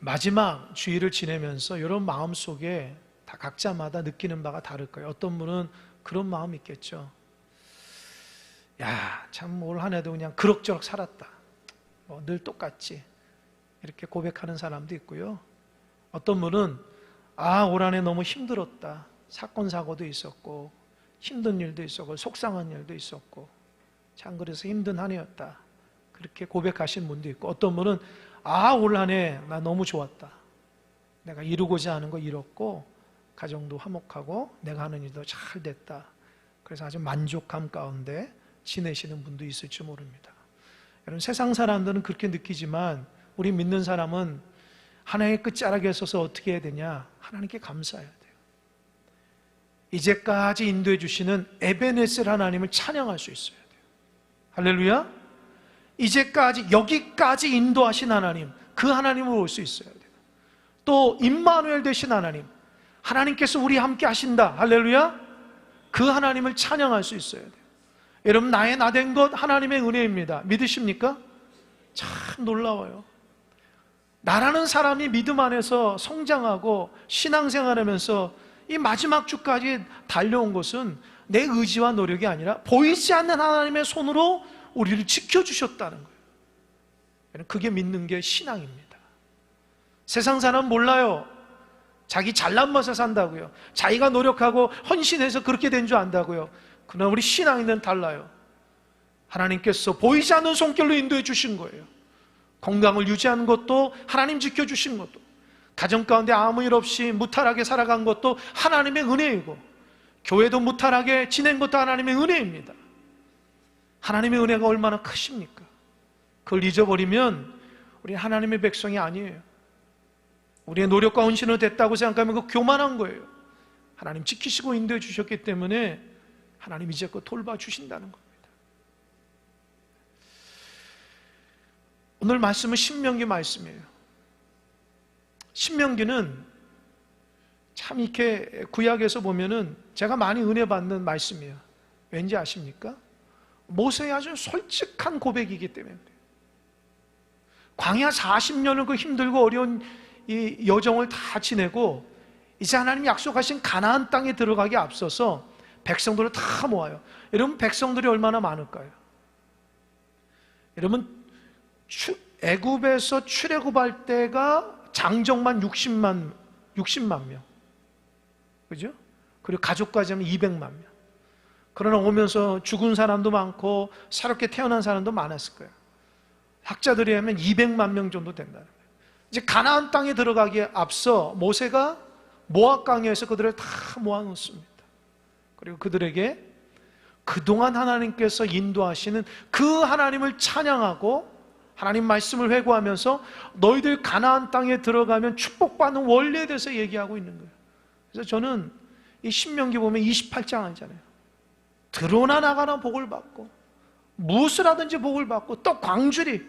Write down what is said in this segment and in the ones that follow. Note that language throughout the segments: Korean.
마지막 주일을 지내면서 이런 마음속에 다 각자마다 느끼는 바가 다를 거예요. 어떤 분은 그런 마음이 있겠죠. 야, 참 올 한 해도 그냥 그럭저럭 살았다. 늘 똑같지. 이렇게 고백하는 사람도 있고요. 어떤 분은 올 한 해 너무 힘들었다. 사건 사고도 있었고 힘든 일도 있었고 속상한 일도 있었고 참 그래서 힘든 한 해였다. 그렇게 고백하신 분도 있고, 어떤 분은 올 한 해 나 너무 좋았다. 내가 이루고자 하는 거 이뤘고 가정도 화목하고 내가 하는 일도 잘 됐다. 그래서 아주 만족함 가운데 지내시는 분도 있을지 모릅니다. 여러분, 세상 사람들은 그렇게 느끼지만 우리 믿는 사람은 하나님의 끝자락에 서서 어떻게 해야 되냐? 하나님께 감사해야 돼요. 이제까지 인도해 주시는 에베네셀 하나님을 찬양할 수 있어야 돼요. 할렐루야. 이제까지 여기까지 인도하신 하나님, 그 하나님을 볼 수 있어야 돼요. 또 임마누엘 되신 하나님, 하나님께서 우리 함께 하신다. 할렐루야. 그 하나님을 찬양할 수 있어야 돼요. 여러분, 나의 나 된 것 하나님의 은혜입니다. 믿으십니까? 참 놀라워요. 나라는 사람이 믿음 안에서 성장하고 신앙생활하면서 이 마지막 주까지 달려온 것은 내 의지와 노력이 아니라 보이지 않는 하나님의 손으로 우리를 지켜주셨다는 거예요. 그게 믿는 게 신앙입니다. 세상 사람은 몰라요. 자기 잘난 맛에 산다고요. 자기가 노력하고 헌신해서 그렇게 된 줄 안다고요. 그러나 우리 신앙인은 달라요. 하나님께서 보이지 않는 손길로 인도해 주신 거예요. 건강을 유지하는 것도 하나님 지켜주신 것도, 가정 가운데 아무 일 없이 무탈하게 살아간 것도 하나님의 은혜이고, 교회도 무탈하게 지낸 것도 하나님의 은혜입니다. 하나님의 은혜가 얼마나 크십니까? 그걸 잊어버리면 우리 하나님의 백성이 아니에요. 우리의 노력과 헌신으로 됐다고 생각하면 그거 교만한 거예요. 하나님 지키시고 인도해 주셨기 때문에 하나님 이제껏 돌봐주신다는 겁니다. 오늘 말씀은 신명기 말씀이에요. 신명기는 참 이렇게 구약에서 보면은 제가 많이 은혜 받는 말씀이에요. 왠지 아십니까? 모세의 아주 솔직한 고백이기 때문에 그래요. 광야 40년을 그 힘들고 어려운 이 여정을 다 지내고 이제 하나님이 약속하신 가나안 땅에 들어가기 앞서서 백성들을 다 모아요. 여러분, 백성들이 얼마나 많을까요? 여러분, 애굽에서 출애굽할 때가 장정만 60만 명, 그죠? 그리고 가족까지 하면 200만 명. 그러나 오면서 죽은 사람도 많고 새롭게 태어난 사람도 많았을 거예요. 학자들이 하면 200만 명 정도 된다는 거예요. 이제 가나안 땅에 들어가기에 앞서 모세가 모압 강야에서 그들을 다 모아놓습니다. 그리고 그들에게 그동안 하나님께서 인도하시는 그 하나님을 찬양하고 하나님 말씀을 회고하면서 너희들 가나안 땅에 들어가면 축복받는 원리에 대해서 얘기하고 있는 거예요. 그래서 저는 이 신명기 보면 28장 알잖아요. 들어나 나가나 복을 받고 무엇을 하든지 복을 받고, 또 광주리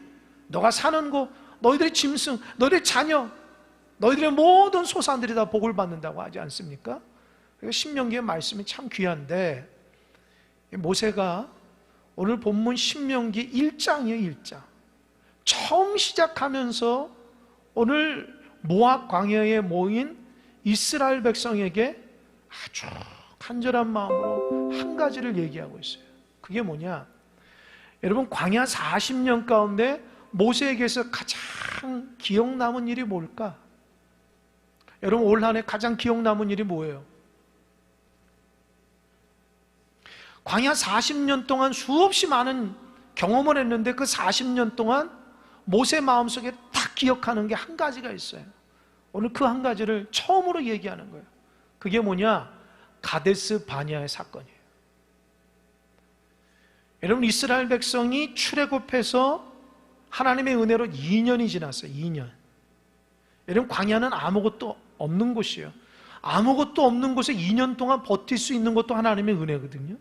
너가 사는 곳, 너희들의 짐승, 너희들의 자녀, 너희들의 모든 소산들이 다 복을 받는다고 하지 않습니까? 신명기의 말씀이 참 귀한데, 모세가 오늘 본문 신명기 1장이에요. 1장 처음 시작하면서 오늘 모압 광야에 모인 이스라엘 백성에게 아주 간절한 마음으로 한 가지를 얘기하고 있어요. 그게 뭐냐? 여러분, 광야 40년 가운데 모세에게서 가장 기억 남은 일이 뭘까? 여러분, 올 한 해 가장 기억 남은 일이 뭐예요? 광야 40년 동안 수없이 많은 경험을 했는데 그 40년 동안 모세 마음속에 딱 기억하는 게 한 가지가 있어요. 오늘 그 한 가지를 처음으로 얘기하는 거예요. 그게 뭐냐? 가데스 바냐의 사건이에요. 여러분, 이스라엘 백성이 출애굽해서 하나님의 은혜로 2년이 지났어요. 2년. 여러분, 광야는 아무것도 없는 곳이에요. 아무것도 없는 곳에 2년 동안 버틸 수 있는 것도 하나님의 은혜거든요.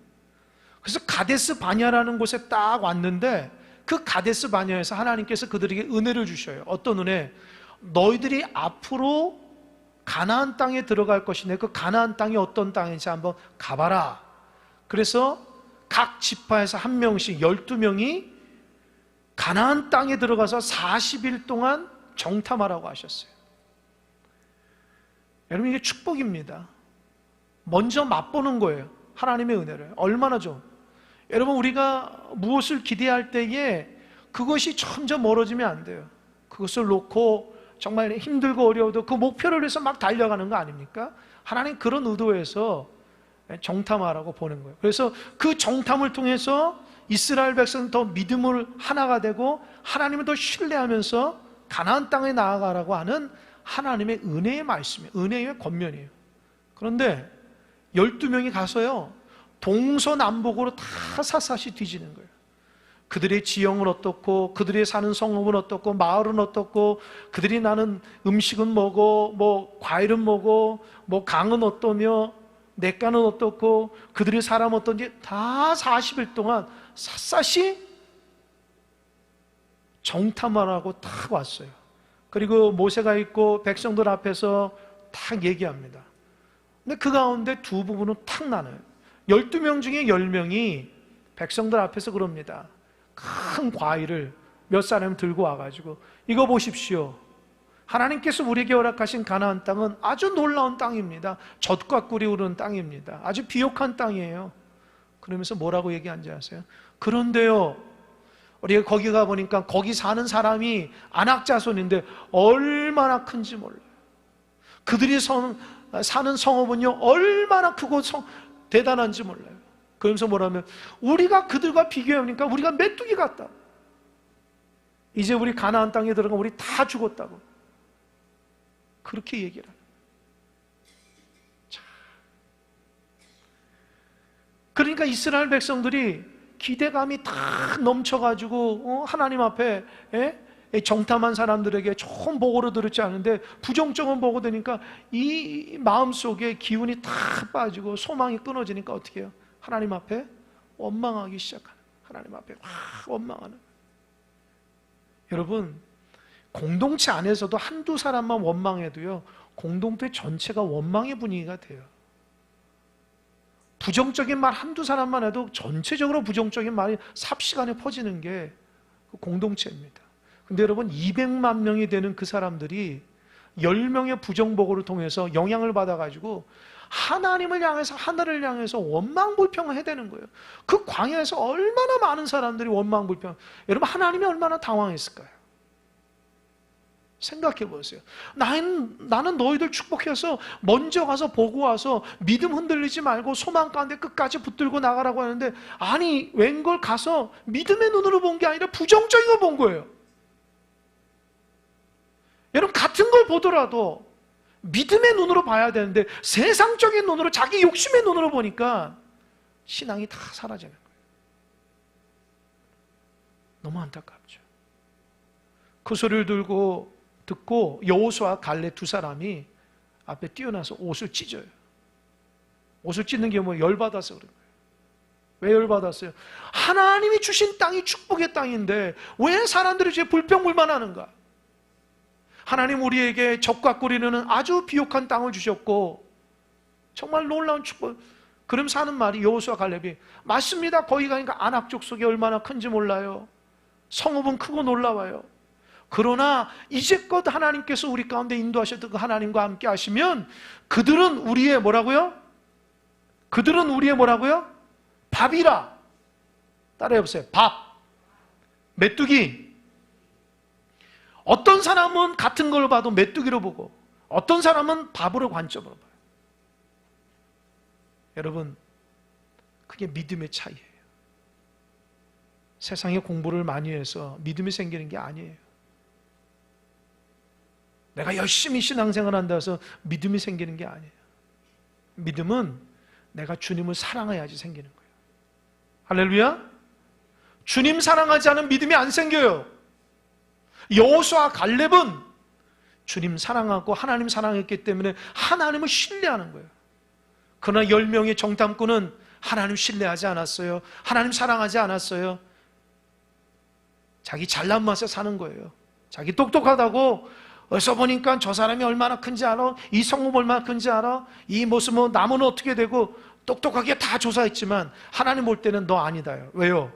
그래서 가데스 바냐라는 곳에 딱 왔는데, 그 가데스 바냐에서 하나님께서 그들에게 은혜를 주셔요. 어떤 은혜? 너희들이 앞으로 가나안 땅에 들어갈 것인데 그 가나안 땅이 어떤 땅인지 한번 가봐라. 그래서 각 지파에서 한 명씩 12명이 가나안 땅에 들어가서 40일 동안 정탐하라고 하셨어요. 여러분, 이게 축복입니다. 먼저 맛보는 거예요. 하나님의 은혜를. 얼마나 좋은. 여러분, 우리가 무엇을 기대할 때에 그것이 점점 멀어지면 안 돼요. 그것을 놓고 정말 힘들고 어려워도 그 목표를 위해서 막 달려가는 거 아닙니까? 하나님 그런 의도에서 정탐하라고 보는 거예요. 그래서 그 정탐을 통해서 이스라엘 백성은 더 믿음을 하나가 되고 하나님을 더 신뢰하면서 가나안 땅에 나아가라고 하는 하나님의 은혜의 말씀이에요. 은혜의 권면이에요. 그런데 12명이 가서요, 동서남북으로 다 샅샅이 뒤지는 거예요. 그들의 지형은 어떻고, 그들이 사는 성읍은 어떻고, 마을은 어떻고, 그들이 나는 음식은 뭐고, 뭐 과일은 뭐고, 뭐 강은 어떠며, 냇가는 어떻고, 그들의 사람 어떤지 다 40일 동안 샅샅이 정탐을 하고 딱 왔어요. 그리고 모세가 있고 백성들 앞에서 딱 얘기합니다. 근데 그 가운데 두 부분은 탁 나눠요. 12명 중에 10명이 백성들 앞에서 그럽니다. 큰 과일을 몇 사람 들고 와가지고, 이거 보십시오. 하나님께서 우리에게 허락하신 가나안 땅은 아주 놀라운 땅입니다. 젖과 꿀이 흐르는 땅입니다. 아주 비옥한 땅이에요. 그러면서 뭐라고 얘기한지 아세요? 그런데요, 우리가 거기 가보니까 거기 사는 사람이 안악자손인데 얼마나 큰지 몰라요. 그들이 사는 성읍은요 얼마나 크고 대단한지 몰라요. 그러면서 뭐라면, 우리가 그들과 비교해보니까 우리가 메뚜기 같다. 이제 우리 가나안 땅에 들어가면 우리 다 죽었다고 그렇게 얘기를 해요. 그러니까 이스라엘 백성들이 기대감이 다 넘쳐가지고 하나님 앞에 정탐한 사람들에게 좋은 보고를 들었지 않은데 부정적인 보고 되니까 이 마음속에 기운이 다 빠지고 소망이 끊어지니까 어떻게 해요? 하나님 앞에 원망하기 시작하는, 하나님 앞에 확 원망하는. 여러분, 공동체 안에서도 한두 사람만 원망해도요 공동체 전체가 원망의 분위기가 돼요. 부정적인 말 한두 사람만 해도 전체적으로 부정적인 말이 삽시간에 퍼지는 게 공동체입니다. 근데 여러분, 200만 명이 되는 그 사람들이 10명의 부정보고를 통해서 영향을 받아가지고 하나님을 향해서, 하늘을 향해서 원망불평을 해대는 거예요. 그 광야에서 얼마나 많은 사람들이 원망불평. 여러분, 하나님이 얼마나 당황했을까요? 생각해 보세요. 나는 너희들 축복해서 먼저 가서 보고 와서 믿음 흔들리지 말고 소망 가운데 끝까지 붙들고 나가라고 하는데, 아니 웬걸 가서 믿음의 눈으로 본 게 아니라 부정적인 걸 본 거예요. 여러분, 같은 걸 보더라도 믿음의 눈으로 봐야 되는데 세상적인 눈으로, 자기 욕심의 눈으로 보니까 신앙이 다 사라지는 거예요. 너무 안타깝죠. 그 소리를 듣고 여호수아와 갈렙 두 사람이 앞에 뛰어나서 옷을 찢어요. 옷을 찢는 게 뭐 열받아서 그런 거예요. 왜 열받았어요? 하나님이 주신 땅이 축복의 땅인데 왜 사람들이 이제 불평불만하는가? 하나님 우리에게 젖과 꿀이 흐르는 아주 비옥한 땅을 주셨고 정말 놀라운 축복. 그러면서 하는 말이, 여호수아 갈렙이, 맞습니다. 거기 가니까 아낙 족속이 얼마나 큰지 몰라요. 성읍은 크고 놀라워요. 그러나 이제껏 하나님께서 우리 가운데 인도하셨던 그 하나님과 함께 하시면 그들은 우리의 뭐라고요? 그들은 우리의 뭐라고요? 밥이라. 따라해보세요. 밥. 메뚜기. 어떤 사람은 같은 걸 봐도 메뚜기로 보고 어떤 사람은 밥으로 관점으로 봐요. 여러분, 그게 믿음의 차이예요. 세상에 공부를 많이 해서 믿음이 생기는 게 아니에요. 내가 열심히 신앙생활 한다 해서 믿음이 생기는 게 아니에요. 믿음은 내가 주님을 사랑해야지 생기는 거예요. 할렐루야. 주님 사랑하지 않으면 믿음이 안 생겨요. 여호수아 갈렙은 주님 사랑하고 하나님 사랑했기 때문에 하나님을 신뢰하는 거예요. 그러나 10명의 정탐꾼은 하나님 신뢰하지 않았어요. 하나님 사랑하지 않았어요. 자기 잘난 맛에 사는 거예요. 자기 똑똑하다고, 어서 보니까 저 사람이 얼마나 큰지 알아? 이 성읍 얼마나 큰지 알아? 이 모습은 나무는 어떻게 되고, 똑똑하게 다 조사했지만 하나님 볼 때는 너 아니다요. 왜요?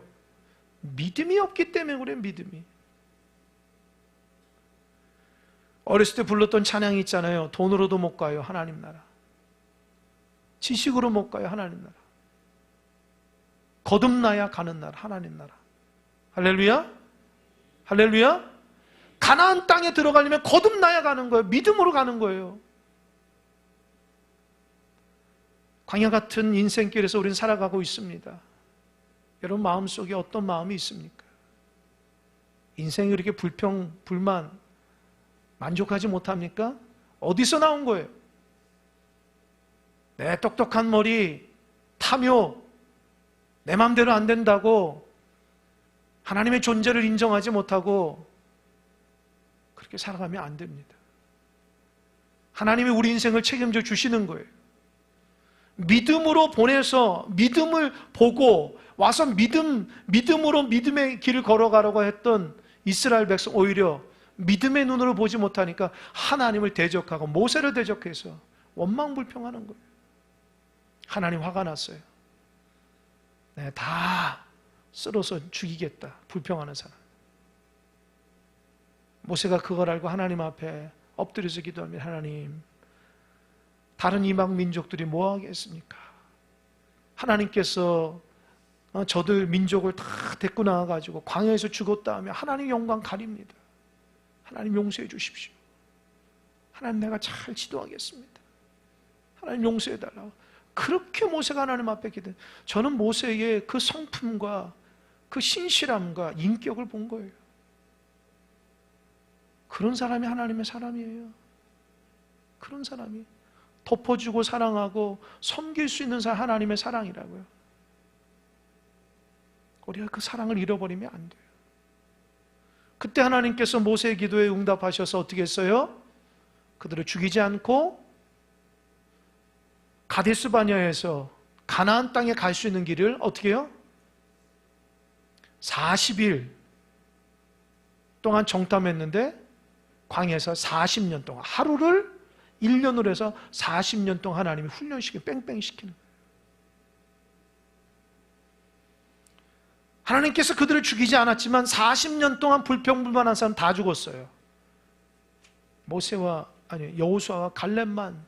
믿음이 없기 때문에 그래요. 믿음이. 어렸을 때 불렀던 찬양이 있잖아요. 돈으로도 못 가요, 하나님 나라. 지식으로 못 가요, 하나님 나라. 거듭나야 가는 나라, 하나님 나라. 할렐루야? 할렐루야? 가나안 땅에 들어가려면 거듭나야 가는 거예요. 믿음으로 가는 거예요. 광야 같은 인생길에서 우리는 살아가고 있습니다. 여러분 마음속에 어떤 마음이 있습니까? 인생이 이렇게 불평, 불만, 만족하지 못합니까? 어디서 나온 거예요? 내 똑똑한 머리, 탐욕, 내 마음대로 안 된다고 하나님의 존재를 인정하지 못하고 그렇게 살아가면 안 됩니다. 하나님이 우리 인생을 책임져 주시는 거예요. 믿음으로 보내서 믿음을 보고 와서 믿음으로 믿음의 길을 걸어가라고 했던 이스라엘 백성 오히려 믿음의 눈으로 보지 못하니까 하나님을 대적하고 모세를 대적해서 원망불평하는 거예요. 하나님 화가 났어요. 네, 다 쓸어서 죽이겠다. 불평하는 사람. 모세가 그걸 알고 하나님 앞에 엎드려서 기도하면 하나님, 다른 이방 민족들이 뭐 하겠습니까? 하나님께서 저들 민족을 다 데리고 나와가지고 광야에서 죽었다 하면 하나님 영광 가립니다. 하나님 용서해 주십시오. 하나님 내가 잘 지도하겠습니다. 하나님 용서해 달라고. 그렇게 모세가 하나님 앞에 기도해요. 저는 모세의 그 성품과 그 신실함과 인격을 본 거예요. 그런 사람이 하나님의 사람이에요. 그런 사람이 덮어주고 사랑하고 섬길 수 있는 사람, 하나님의 사랑이라고요. 우리가 그 사랑을 잃어버리면 안 돼요. 그때 하나님께서 모세의 기도에 응답하셔서 어떻게 했어요? 그들을 죽이지 않고 가데스 바네아에서 가나안 땅에 갈 수 있는 길을 어떻게 해요? 40일 동안 정탐했는데 광야에서 40년 동안 하루를 1년으로 해서 40년 동안 하나님이 훈련시키고 뺑뺑이 시키는 거예요. 하나님께서 그들을 죽이지 않았지만 40년 동안 불평불만한 사람 다 죽었어요. 여호수아와 갈렙만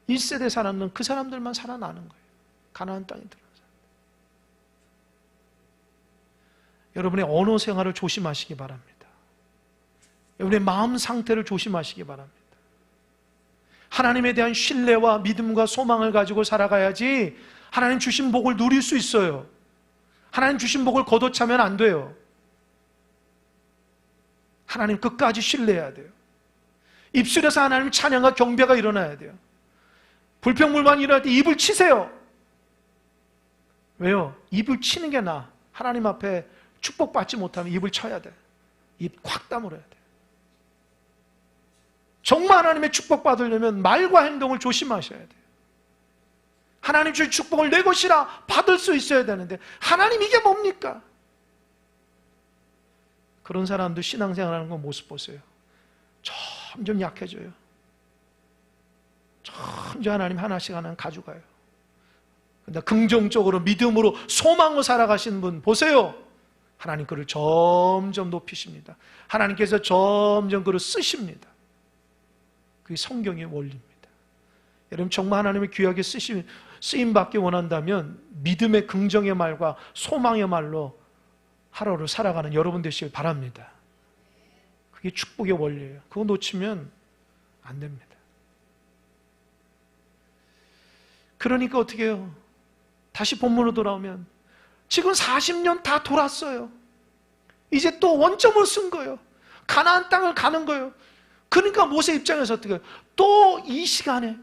1세대 살았는 그 사람들만 살아나는 거예요. 가나안 땅에 들어가서. 여러분의 언어 생활을 조심하시기 바랍니다. 여러분의 마음 상태를 조심하시기 바랍니다. 하나님에 대한 신뢰와 믿음과 소망을 가지고 살아가야지 하나님 주신 복을 누릴 수 있어요. 하나님 주신 복을 걷어차면 안 돼요. 하나님 끝까지 신뢰해야 돼요. 입술에서 하나님 찬양과 경배가 일어나야 돼요. 불평불만이 일어날 때 입을 치세요. 왜요? 입을 치는 게 나아. 하나님 앞에 축복받지 못하면 입을 쳐야 돼. 입 콱 다물어야 돼. 정말 하나님의 축복받으려면 말과 행동을 조심하셔야 돼요. 하나님 주신 축복을 내 것이라 받을 수 있어야 되는데 하나님 이게 뭡니까? 그런 사람들 신앙생활하는 거 모습 보세요. 점점 약해져요. 점점 하나님 하나씩 하나 가져가요. 근데 긍정적으로 믿음으로 소망으로 살아가신 분 보세요. 하나님 그를 점점 높이십니다. 하나님께서 점점 그를 쓰십니다. 그게 성경의 원리입니다. 여러분 정말 하나님의 귀하게 쓰임받기 원한다면 믿음의 긍정의 말과 소망의 말로 하루를 살아가는 여러분 되시길 바랍니다. 그게 축복의 원리예요. 그거 놓치면 안 됩니다. 그러니까 어떻게 해요? 다시 본문으로 돌아오면 지금 40년 다 돌았어요. 이제 또 원점을 쓴 거예요. 가나안 땅을 가는 거예요. 그러니까 모세 입장에서 어떻게 해요? 또 이 시간에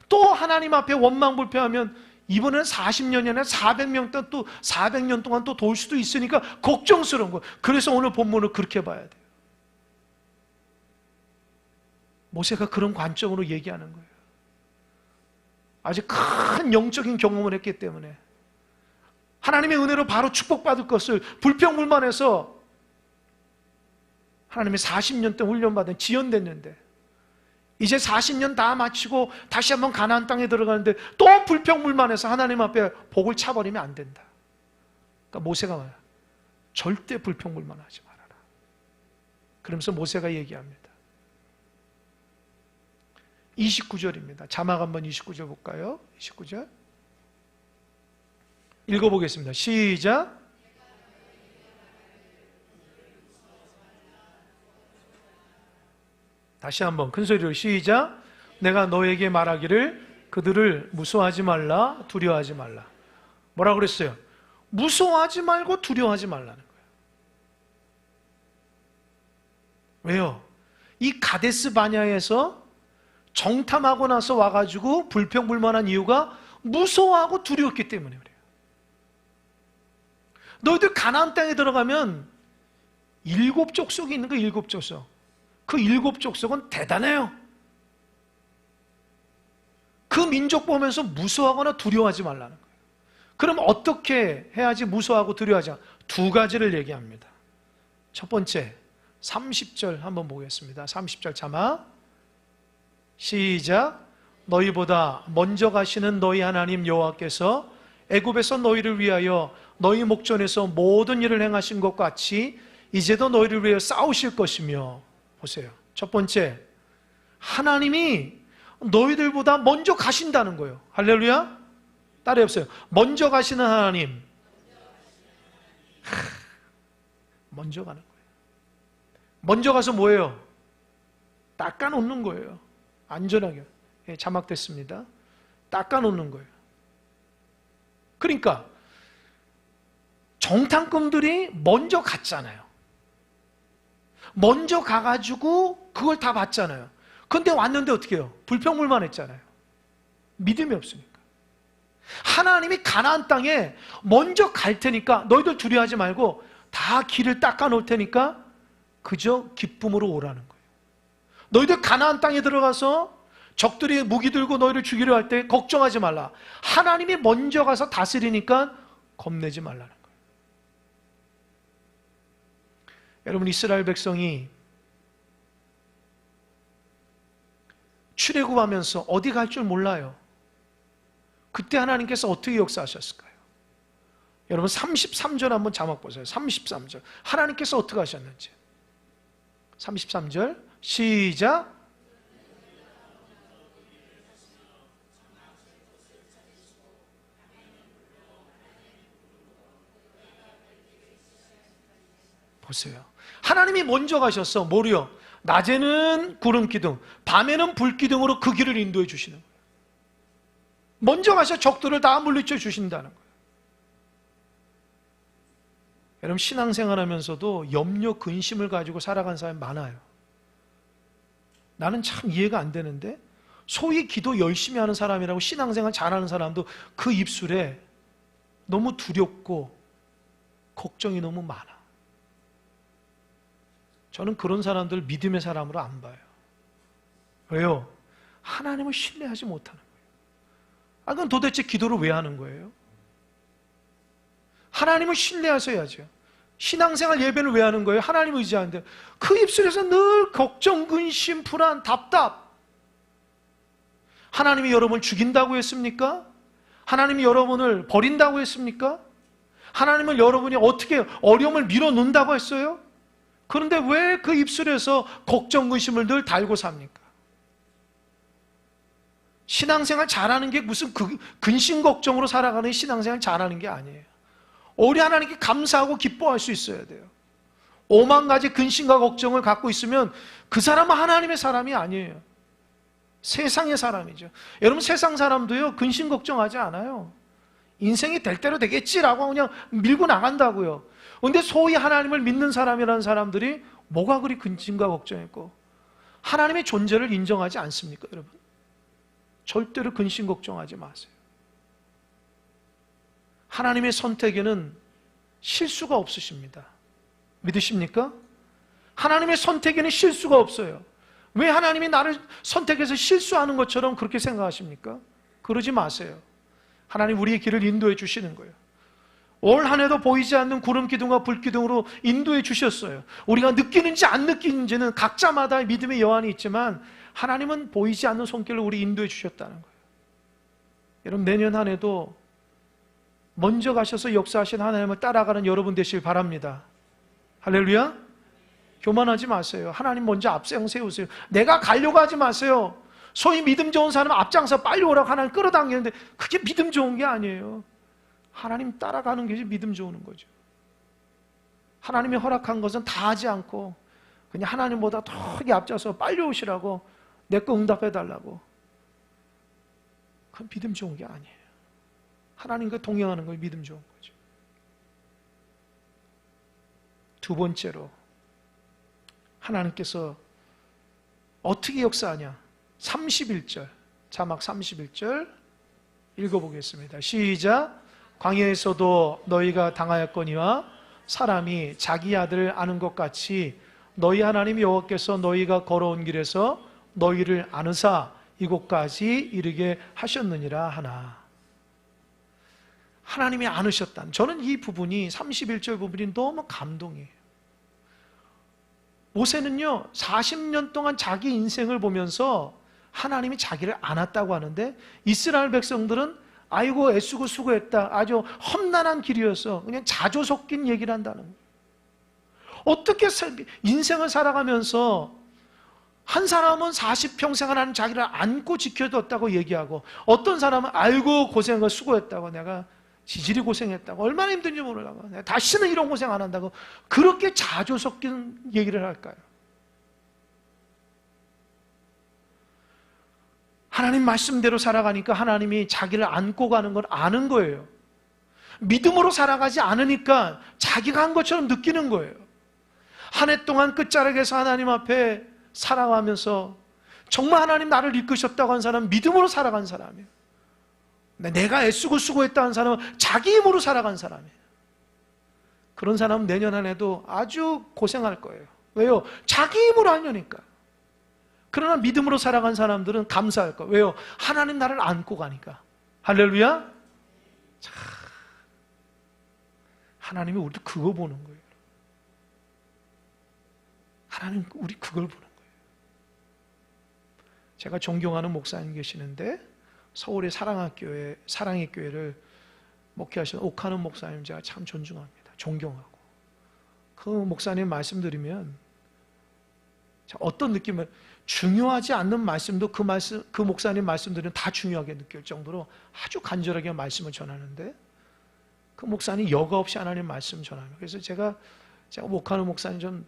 또 하나님 앞에 원망불평하면 이번에는 40년이 아니라 400년 동안 또 400년 동안 또 돌 수도 있으니까 걱정스러운 거예요. 그래서 오늘 본문을 그렇게 봐야 돼요. 모세가 그런 관점으로 얘기하는 거예요. 아주 큰 영적인 경험을 했기 때문에 하나님의 은혜로 바로 축복받을 것을 불평불만해서 하나님의 40년 동안 훈련받은 지연됐는데 이제 40년 다 마치고 다시 한번 가나안 땅에 들어가는데 또 불평불만해서 하나님 앞에 복을 차버리면 안 된다. 그러니까 모세가 말해요. 절대 불평불만하지 말아라. 그러면서 모세가 얘기합니다. 29절입니다. 자막 한번 29절 볼까요? 29절 읽어보겠습니다. 시작. 다시 한번 큰 소리로 시작. 내가 너에게 말하기를 그들을 무서워하지 말라, 두려워하지 말라. 뭐라고 그랬어요? 무서워하지 말고 두려워하지 말라는 거예요. 왜요? 이 가데스 바냐에서 정탐하고 나서 와가지고 불평불만한 이유가 무서워하고 두려웠기 때문에 그래요. 너희들 가나안 땅에 들어가면 7족속이 있는 거 7족속. 그 7족속은 대단해요. 그 민족 보면서 무서워하거나 두려워하지 말라는 거예요. 그럼 어떻게 해야지 무서워하고 두려워하지 않아? 두 가지를 얘기합니다. 첫 번째 30절 한번 보겠습니다. 30절 자막 시작. 너희보다 먼저 가시는 너희 하나님 여호와께서 애굽에서 너희를 위하여 너희 목전에서 모든 일을 행하신 것 같이 이제도 너희를 위하여 싸우실 것이며. 보세요. 첫 번째, 하나님이 너희들보다 먼저 가신다는 거예요. 할렐루야. 딸이 없어요. 먼저 가시는 하나님. 먼저 가는 거예요. 먼저 가서 뭐예요? 닦아놓는 거예요. 안전하게. 예, 자막됐습니다. 닦아놓는 거예요. 그러니까 정탐꾼들이 먼저 갔잖아요. 먼저 가가지고 그걸 다 봤잖아요. 근데 왔는데 어떻게 해요? 불평불만했잖아요. 믿음이 없으니까. 하나님이 가나안 땅에 먼저 갈 테니까 너희들 두려워하지 말고 다 길을 닦아 놓을 테니까 그저 기쁨으로 오라는 거예요. 너희들 가나안 땅에 들어가서 적들이 무기 들고 너희를 죽이려 할 때 걱정하지 말라. 하나님이 먼저 가서 다스리니까 겁내지 말라는 거예요. 여러분, 이스라엘 백성이 출애굽하면서 어디 갈 줄 몰라요. 그때 하나님께서 어떻게 역사하셨을까요? 여러분 33절 한번 자막 보세요. 33절 하나님께서 어떻게 하셨는지. 33절 시작. 보세요. 하나님이 먼저 가셨어. 뭐요? 낮에는 구름 기둥, 밤에는 불 기둥으로 그 길을 인도해 주시는 거예요. 먼저 가서 적들을 다 물리쳐 주신다는 거예요. 여러분, 신앙생활 하면서도 염려, 근심을 가지고 살아간 사람이 많아요. 나는 참 이해가 안 되는데 소위 기도 열심히 하는 사람이라고 신앙생활 잘하는 사람도 그 입술에 너무 두렵고 걱정이 너무 많아. 저는 그런 사람들 믿음의 사람으로 안 봐요. 왜요? 하나님을 신뢰하지 못하는 거예요. 그럼 도대체 기도를 왜 하는 거예요? 하나님을 신뢰하셔야죠. 신앙생활 예배는 왜 하는 거예요? 하나님을 의지하는데 그 입술에서 늘 걱정, 근심, 불안, 답답. 하나님이 여러분을 죽인다고 했습니까? 하나님이 여러분을 버린다고 했습니까? 하나님은 여러분이 어떻게 어려움을 밀어놓는다고 했어요? 그런데 왜 그 입술에서 걱정, 근심을 늘 달고 삽니까? 신앙생활 잘하는 게 무슨 근심 걱정으로 살아가는 신앙생활 잘하는 게 아니에요. 우리 하나님께 감사하고 기뻐할 수 있어야 돼요. 오만 가지 근심과 걱정을 갖고 있으면 그 사람은 하나님의 사람이 아니에요. 세상의 사람이죠. 여러분, 세상 사람도요 근심 걱정하지 않아요. 인생이 될 대로 되겠지라고 그냥 밀고 나간다고요. 그런데 소위 하나님을 믿는 사람이라는 사람들이 뭐가 그리 근심과 걱정했고 하나님의 존재를 인정하지 않습니까, 여러분? 절대로 근심 걱정하지 마세요. 하나님의 선택에는 실수가 없으십니다. 믿으십니까? 하나님의 선택에는 실수가 없어요. 왜 하나님이 나를 선택해서 실수하는 것처럼 그렇게 생각하십니까? 그러지 마세요. 하나님 우리의 길을 인도해 주시는 거예요. 올 한 해도 보이지 않는 구름 기둥과 불 기둥으로 인도해 주셨어요. 우리가 느끼는지 안 느끼는지는 각자마다 믿음의 여한이 있지만 하나님은 보이지 않는 손길로 우리 인도해 주셨다는 거예요. 여러분, 내년 한 해도 먼저 가셔서 역사하신 하나님을 따라가는 여러분 되시길 바랍니다. 할렐루야. 교만하지 마세요. 하나님 먼저 앞세워 세우세요. 내가 가려고 하지 마세요. 소위 믿음 좋은 사람 앞장서 빨리 오라고 하나님 끌어당기는데 그게 믿음 좋은 게 아니에요. 하나님 따라가는 게 믿음 좋은 거죠. 하나님이 허락한 것은 다 하지 않고 그냥 하나님보다 더 앞서서 빨리 오시라고 내 거 응답해 달라고. 그건 믿음 좋은 게 아니에요. 하나님과 동행하는 걸 믿음 좋은 거죠. 두 번째로 하나님께서 어떻게 역사하냐? 31절, 자막 31절 읽어보겠습니다. 시작. 광야에서도 너희가 당하였거니와 사람이 자기 아들을 아는 것 같이 너희 하나님 여호와께서 너희가 걸어온 길에서 너희를 아느사 이곳까지 이르게 하셨느니라 하나. 하나님이 아느셨다. 저는 이 부분이 31절 부분이 너무 감동이에요. 모세는요 40년 동안 자기 인생을 보면서 하나님이 자기를 안았다고 하는데 이스라엘 백성들은 아이고 애쓰고 수고했다, 아주 험난한 길이어서 그냥 자조 섞인 얘기를 한다는 거예요. 어떻게 인생을 살아가면서 한 사람은 40평생 하나님 자기를 안고 지켜뒀다고 얘기하고 어떤 사람은 알고 고생을 수고했다고, 내가 지질이 고생했다고, 얼마나 힘든지 모르라고, 내가 다시는 이런 고생 안 한다고 그렇게 자조 섞인 얘기를 할까요? 하나님 말씀대로 살아가니까 하나님이 자기를 안고 가는 걸 아는 거예요. 믿음으로 살아가지 않으니까 자기가 한 것처럼 느끼는 거예요. 한 해 동안 끝자락에서 하나님 앞에 살아가면서 정말 하나님 나를 이끄셨다고 한 사람은 믿음으로 살아간 사람이에요. 내가 애쓰고 수고했다는 사람은 자기 힘으로 살아간 사람이에요. 그런 사람은 내년 한 해도 아주 고생할 거예요. 왜요? 자기 힘으로 하려니까. 그러나 믿음으로 살아간 사람들은 감사할 거예요. 왜요? 하나님 나를 안고 가니까. 할렐루야. 자, 하나님이 우리도 그거 보는 거예요. 하나님 우리 그걸 보는 거예요. 제가 존경하는 목사님 계시는데 서울의 사랑의 교회를 목회하시는 옥하는 목사님 제가 참 존중합니다. 존경하고. 그 목사님 말씀드리면 어떤 느낌을, 중요하지 않는 말씀도 그 목사님 말씀들은 다 중요하게 느낄 정도로 아주 간절하게 말씀을 전하는데 그 목사님 여과 없이 하나님 말씀 전합니다. 그래서 제가 옥하는 목사님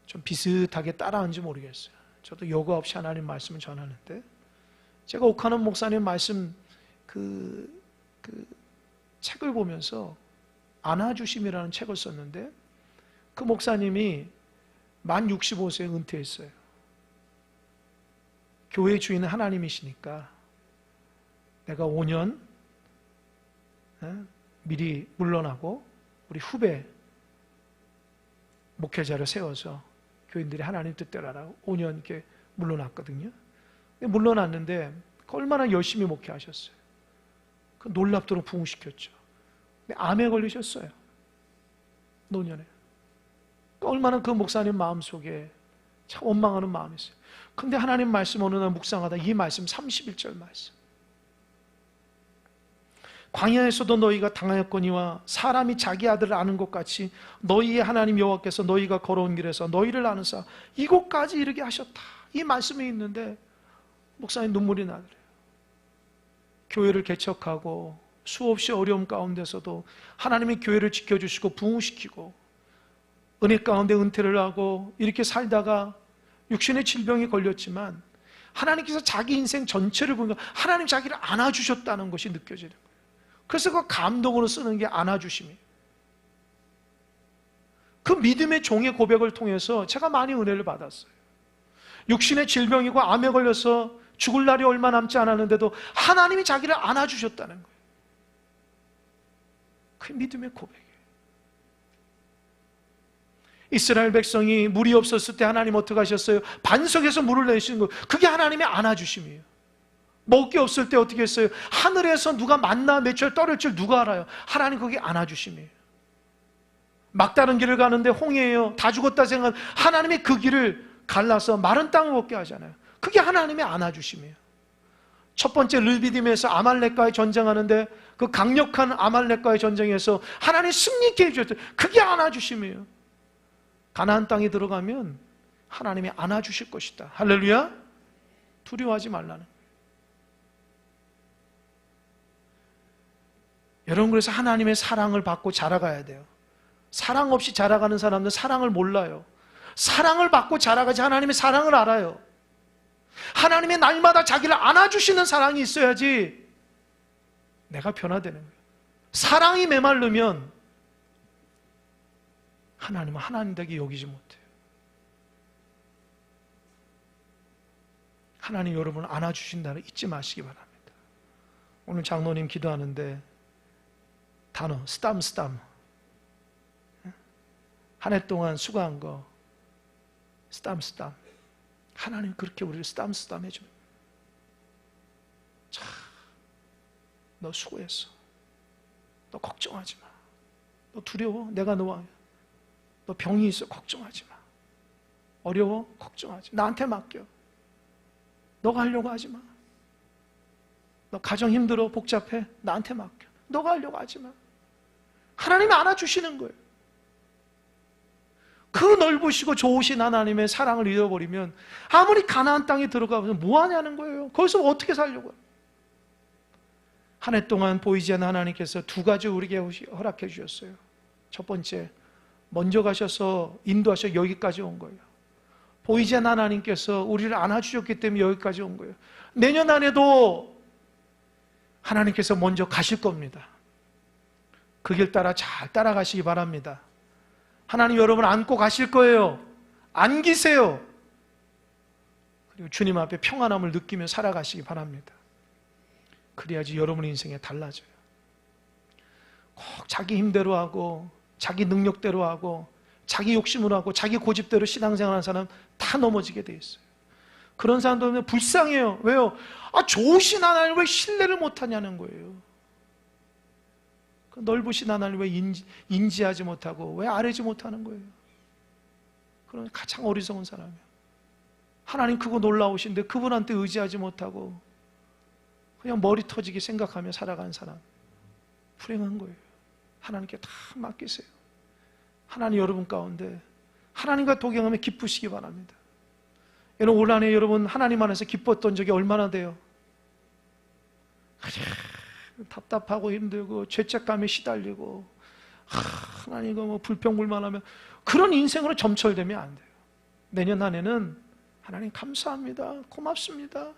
좀 비슷하게 따라하는지 모르겠어요. 저도 여과 없이 하나님 말씀을 전하는데 제가 옥하는 목사님 말씀 그 책을 보면서 안아주심이라는 책을 썼는데 그 목사님이 만 65세에 은퇴했어요. 교회 주인은 하나님이시니까 내가 5년 미리 물러나고 우리 후배 목회자를 세워서 교인들이 하나님 뜻대로 하라고 5년 이렇게 물러났거든요. 물러났는데 얼마나 열심히 목회하셨어요. 그 놀랍도록 부흥시켰죠. 암에 걸리셨어요. 노년에. 얼마나 그 목사님 마음속에 참 원망하는 마음이 있어요. 근데 하나님 말씀 어느 날 묵상하다 이 말씀 31절 말씀. 광야에서도 너희가 당하였거니와 사람이 자기 아들을 아는 것 같이 너희의 하나님 여호와께서 너희가 걸어온 길에서 너희를 아는사 이곳까지 이르게 하셨다. 이 말씀이 있는데 목사님 눈물이 나더래요. 교회를 개척하고 수없이 어려움 가운데서도 하나님이 교회를 지켜주시고 부흥시키고 은혜 가운데 은퇴를 하고 이렇게 살다가 육신의 질병이 걸렸지만 하나님께서 자기 인생 전체를 보니까 하나님 자기를 안아주셨다는 것이 느껴지는 거예요. 그래서 그 감동으로 쓰는 게 안아주심이에요. 그 믿음의 종의 고백을 통해서 제가 많이 은혜를 받았어요. 육신의 질병이고 암에 걸려서 죽을 날이 얼마 남지 않았는데도 하나님이 자기를 안아주셨다는 거예요. 그게 믿음의 고백이에요. 이스라엘 백성이 물이 없었을 때 하나님 어떻게 하셨어요? 반석에서 물을 내시는 거예요. 그게 하나님의 안아주심이에요. 먹을 게 없을 때 어떻게 했어요? 하늘에서 누가 만나 매철 떨어질 줄 누가 알아요? 하나님 거기 안아주심이에요. 막다른 길을 가는데 홍해예요. 다 죽었다 생각하면 하나님이 그 길을 갈라서 마른 땅을 먹게 하잖아요. 그게 하나님의 안아주심이에요. 첫 번째 르비딤에서 아말렉과의 전쟁하는데 그 강력한 아말렉과의 전쟁에서 하나님 승리케 해주셨어요. 그게 안아주심이에요. 가나안 땅에 들어가면 하나님이 안아주실 것이다. 할렐루야. 두려워하지 말라는 거예요. 여러분, 그래서 하나님의 사랑을 받고 자라가야 돼요. 사랑 없이 자라가는 사람들은 사랑을 몰라요. 사랑을 받고 자라가지 하나님의 사랑을 알아요. 하나님의 날마다 자기를 안아주시는 사랑이 있어야지 내가 변화되는 거예요. 사랑이 메말르면 하나님은 하나님 되게 여기지 못해요. 하나님 여러분을 안아주신다는 거 잊지 마시기 바랍니다. 오늘 장로님 기도하는데 단어 쓰담 한 해 동안 수고한 거 쓰담 하나님 그렇게 우리를 쓰담 해줘요. 참, 너 수고했어. 너 걱정하지 마. 너 두려워? 내가 너와. 너 병이 있어? 걱정하지 마. 어려워? 걱정하지 마. 나한테 맡겨. 너가 하려고 하지 마. 너 가정 힘들어? 복잡해? 나한테 맡겨. 너가 하려고 하지 마. 하나님이 안아주시는 거예요. 그 넓으시고 좋으신 하나님의 사랑을 잃어버리면 아무리 가나안 땅에 들어가면 뭐 하냐는 거예요. 거기서 어떻게 살려고 해요. 한 해 동안 보이지 않는 하나님께서 두 가지 우리에게 허락해 주셨어요. 첫 번째, 먼저 가셔서 인도하셔 여기까지 온 거예요. 보이지 않는 하나님께서 우리를 안아주셨기 때문에 여기까지 온 거예요. 내년 안에도 하나님께서 먼저 가실 겁니다. 그 길 따라 잘 따라가시기 바랍니다. 하나님 여러분 안고 가실 거예요. 안기세요. 그리고 주님 앞에 평안함을 느끼며 살아가시기 바랍니다. 그래야지 여러분의 인생에 달라져요. 꼭 자기 힘대로 하고 자기 능력대로 하고 자기 욕심으로 하고 자기 고집대로 신앙생활하는 사람 다 넘어지게 돼 있어요. 그런 사람들은 불쌍해요. 왜요? 좋으신 하나님 왜 신뢰를 못하냐는 거예요. 그 넓으신 하나님 왜 인지하지 못하고 왜 아뢰지 못하는 거예요. 그런 가장 어리석은 사람이에요. 하나님 그거 놀라우신데 그분한테 의지하지 못하고 그냥 머리 터지게 생각하며 살아가는 사람 불행한 거예요. 하나님께 다 맡기세요. 하나님 여러분 가운데 하나님과 동행하며 기쁘시기 바랍니다. 여러분 올 한해 여러분 하나님 안에서 기뻤던 적이 얼마나 돼요? 답답하고 힘들고 죄책감에 시달리고 하나님 뭐 불평불만하면 그런 인생으로 점철되면 안 돼요. 내년 한 해는 하나님 감사합니다. 고맙습니다.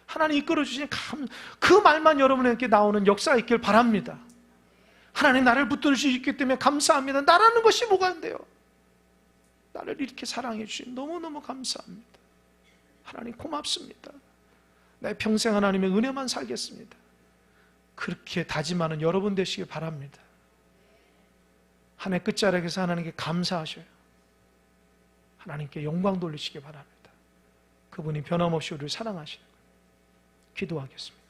하나님 이끌어주신 그 말만 여러분에게 나오는 역사가 있길 바랍니다. 하나님 나를 붙들어 주셨기 때문에 감사합니다. 나라는 것이 뭐가 안 돼요? 나를 이렇게 사랑해 주신 너무너무 감사합니다. 하나님 고맙습니다. 내 평생 하나님의 은혜만 살겠습니다. 그렇게 다짐하는 여러분 되시길 바랍니다. 한 해 끝자락에서 하나님께 감사하셔요. 하나님께 영광 돌리시기 바랍니다. 그분이 변함없이 우리를 사랑하시는 거예요. 기도하겠습니다.